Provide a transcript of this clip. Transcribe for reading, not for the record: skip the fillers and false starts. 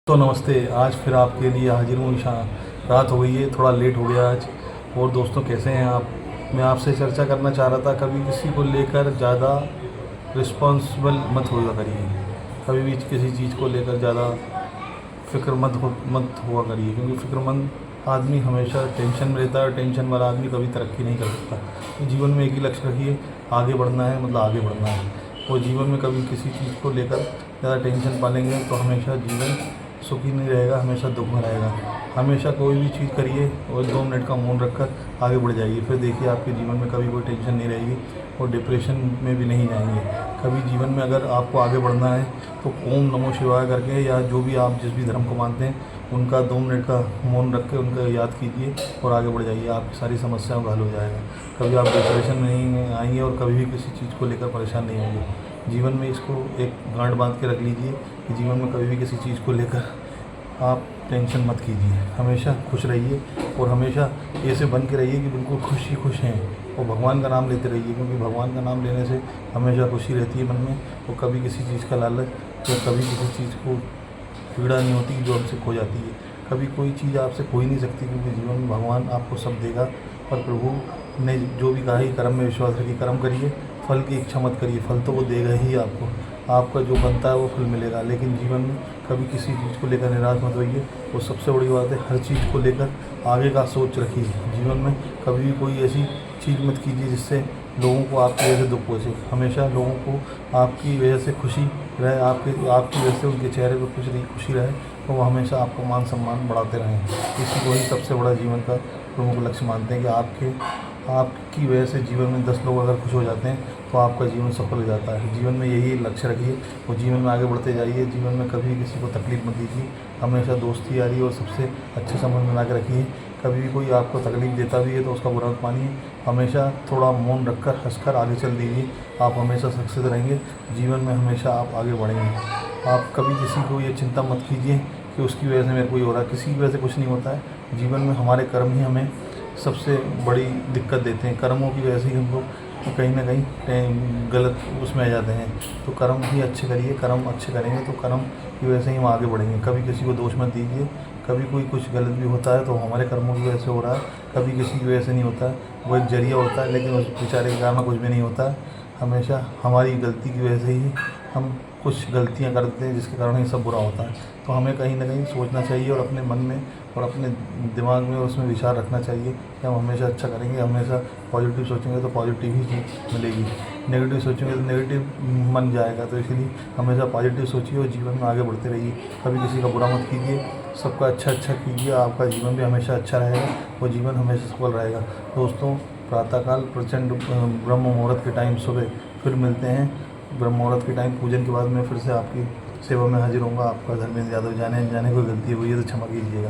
तो नमस्ते। आज फिर आपके लिए हाजिर हूँ। रात हो गई है, थोड़ा लेट हो गया आज। और दोस्तों, कैसे हैं आप? मैं आपसे चर्चा करना चाह रहा था, कभी किसी को लेकर ज़्यादा रिस्पॉन्सिबल मत हुआ करिए। कभी भी किसी चीज़ को लेकर ज़्यादा मत हुआ करिए, क्योंकि फ़िक्रमंद आदमी हमेशा टेंशन में रहता है, और टेंशन वाला आदमी कभी तरक्की नहीं कर सकता। तो जीवन में एक ही लक्ष्य रखिए, आगे बढ़ना है, मतलब आगे बढ़ना है। और जीवन में कभी किसी चीज़ को लेकर ज़्यादा टेंशन पालेंगे तो हमेशा जीवन सुखी नहीं रहेगा, हमेशा दुख में रहेगा। हमेशा कोई भी चीज़ करिए और 2 मिनट का मौन रखकर आगे बढ़ जाइए। फिर देखिए, आपके जीवन में कभी कोई टेंशन नहीं रहेगी और डिप्रेशन में भी नहीं जाएंगे। कभी जीवन में अगर आपको आगे बढ़ना है तो ओम नमो शिवाय करके, या जो भी आप जिस भी धर्म को मानते हैं उनका 2 मिनट का मौन रख के उनका याद कीजिए और आगे बढ़ जाइए। आपकी सारी समस्याओं का हल हो जाएगा। कभी आप डिप्रेशन में नहीं आएंगे और कभी भी किसी चीज़ को लेकर परेशान नहीं होंगे। जीवन में इसको एक गांठ बांध के रख लीजिए कि जीवन में कभी भी किसी चीज़ को लेकर आप टेंशन मत कीजिए। हमेशा खुश रहिए और हमेशा ऐसे बन के रहिए कि बिल्कुल खुश ही खुश हैं। और भगवान का नाम लेते रहिए, क्योंकि भगवान का नाम लेने से हमेशा खुशी रहती है मन में। और कभी किसी चीज़ का लालच या कभी किसी चीज़ को पीड़ा नहीं होती जो हमसे खो जाती है। कभी कोई चीज़ आपसे खो ही नहीं सकती, क्योंकि जीवन में भगवान आपको सब देगा। पर प्रभु ने जो भी कहा है, कर्म में विश्वास रखिए, कर्म करिए, फल की इच्छा मत करिए। फल तो वो देगा ही आपको, आपका जो बनता है वो फल मिलेगा। लेकिन जीवन में कभी किसी चीज़ को लेकर निराश मत होइए। और सबसे बड़ी बात है, हर चीज़ को लेकर आगे का सोच रखिए। जीवन में कभी भी कोई ऐसी चीज़ मत कीजिए जिससे लोगों को आपकी वजह से दुख पहुँचे। हमेशा लोगों को आपकी वजह से खुशी रहे, आपकी वजह से उनके चेहरे पर खुशी रहे, तो वो हमेशा आपको मान सम्मान बढ़ाते रहें। इसी को ही सबसे बड़ा जीवन का प्रमुख लक्ष्य मानते हैं कि आपकी वजह से जीवन में 10 लोग अगर खुश हो जाते हैं तो आपका जीवन सफल हो जाता है। जीवन में यही लक्ष्य रखिए और जीवन में आगे बढ़ते जाइए। जीवन में कभी किसी को तकलीफ मत दीजिए। हमेशा दोस्ती यारी और सबसे अच्छे संबंध बना के रखिए। कभी भी कोई आपको तकलीफ देता भी है तो उसका बुरा मत मानिए। हमेशा थोड़ा मौन रखकर हंसकर आगे चल दीजिए। आप हमेशा सक्सेस रहेंगे। जीवन में हमेशा आप आगे बढ़ेंगे। आप कभी किसी को ये चिंता मत कीजिए कि उसकी वजह से मेरे को ये हो रहा है। किसी की वजह से कुछ नहीं होता है। जीवन में हमारे कर्म ही हमें सबसे बड़ी दिक्कत देते हैं। कर्मों की वजह से ही हम लोग कहीं ना कहीं गलत उसमें आ जाते हैं। तो कर्म ही अच्छे करिए, कर्म अच्छे करेंगे तो कर्म की वजह से ही हम आगे बढ़ेंगे। कभी किसी को दोष मत दीजिए। कभी कोई कुछ गलत भी होता है तो हमारे कर्मों की वजह से हो रहा है, कभी किसी की वजह से नहीं होता है। वो एक जरिया होता है, लेकिन उस बेचारे के कारण कुछ भी नहीं होता है। हमेशा हमारी गलती की वजह से ही हम कुछ गलतियाँ करते हैं, जिसके कारण ये सब बुरा होता है। तो हमें कहीं ना कहीं सोचना चाहिए और अपने मन में और अपने दिमाग में और उसमें विचार रखना चाहिए कि हम हमेशा अच्छा करेंगे। हमेशा पॉजिटिव सोचेंगे तो पॉजिटिव ही चीज़ मिलेगी। नेगेटिव सोचेंगे तो नेगेटिव मन जाएगा। तो इसलिए हमेशा पॉजिटिव सोचिए और जीवन में आगे बढ़ते रहिए। कभी किसी का बुरा मत कीजिए, सबका अच्छा कीजिए। आपका जीवन भी हमेशा अच्छा रहेगा और जीवन हमेशा सफल रहेगा। दोस्तों, प्रातःकाल प्रचंड ब्रह्म मुहूर्त के टाइम सुबह फिर मिलते हैं। ब्रह्म मुहूर्त के टाइम पूजन के बाद मैं फिर से आपकी सेवा में हाजिर होऊंगा। आपका धर्मेंद्र यादव। जाने अनजाने कोई गलती हुई है तो क्षमा कीजिएगा।